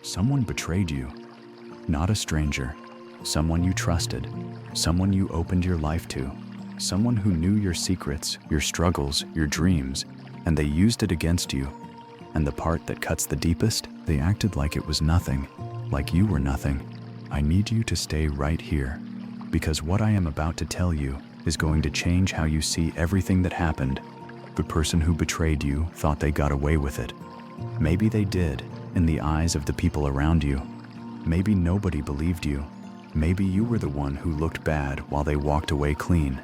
Someone betrayed you. Not a stranger. Someone you trusted. Someone you opened your life to. Someone who knew your secrets, your struggles, your dreams, and they used it against you. And the part that cuts the deepest, they acted like it was nothing, like you were nothing. I need you to stay right here, because what I am about to tell you is going to change how you see everything that happened. The person who betrayed you thought they got away with it. Maybe they did, in the eyes of the people around you. Maybe nobody believed you. Maybe you were the one who looked bad while they walked away clean.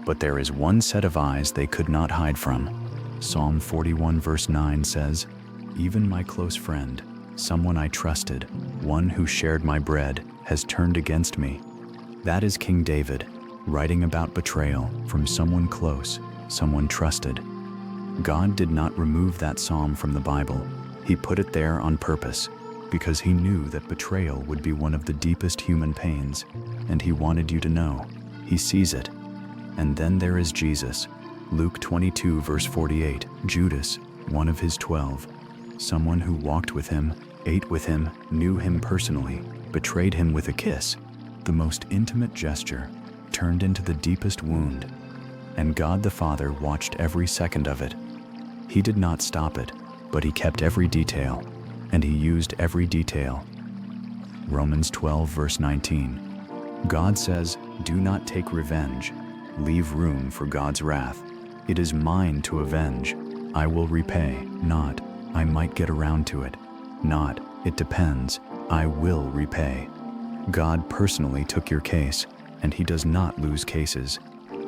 But there is one set of eyes they could not hide from. Psalm 41 verse 9 says, "Even my close friend, someone I trusted, one who shared my bread, has turned against me." That is King David, writing about betrayal from someone close, someone trusted. God did not remove that psalm from the Bible. He put it there on purpose, because he knew that betrayal would be one of the deepest human pains, and he wanted you to know. He sees it. And then there is Jesus. Luke 22 verse 48, Judas, one of his 12, someone who walked with him, ate with him, knew him personally, betrayed him with a kiss. The most intimate gesture turned into the deepest wound. And God the Father watched every second of it. He did not stop it, but he kept every detail, and he used every detail. Romans 12 verse 19. God says, "Do not take revenge. Leave room for God's wrath. It is mine to avenge. I will repay." Not, "I might get around to it." Not, "It depends. I will repay." God personally took your case, and he does not lose cases.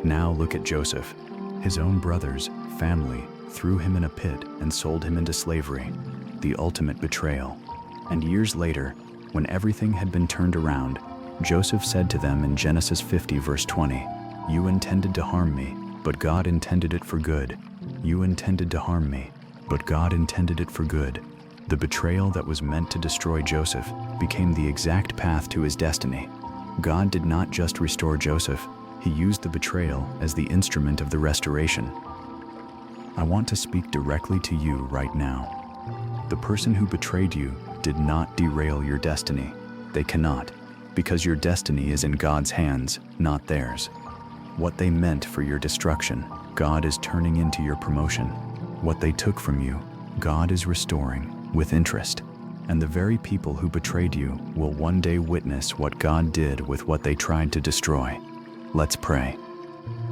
Now look at Joseph. His own brothers, family, threw him in a pit and sold him into slavery, the ultimate betrayal. And years later, when everything had been turned around, Joseph said to them in Genesis 50 verse 20, "You intended to harm me, but God intended it for good. You intended to harm me, but God intended it for good." The betrayal that was meant to destroy Joseph became the exact path to his destiny. God did not just restore Joseph, he used the betrayal as the instrument of the restoration. I want to speak directly to you right now. The person who betrayed you did not derail your destiny. They cannot, because your destiny is in God's hands, not theirs. What they meant for your destruction, God is turning into your promotion. What they took from you, God is restoring with interest. And the very people who betrayed you will one day witness what God did with what they tried to destroy. Let's pray.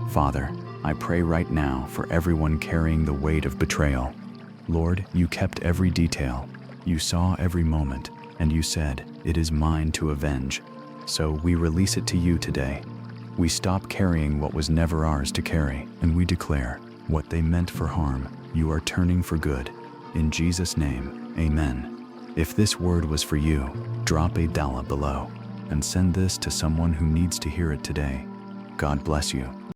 Father, I pray right now for everyone carrying the weight of betrayal. Lord, you kept every detail. You saw every moment, and you said, "It is mine to avenge." So we release it to you today. We stop carrying what was never ours to carry, and we declare, what they meant for harm, you are turning for good. In Jesus' name, amen. If this word was for you, drop a $1 below and send this to someone who needs to hear it today. God bless you.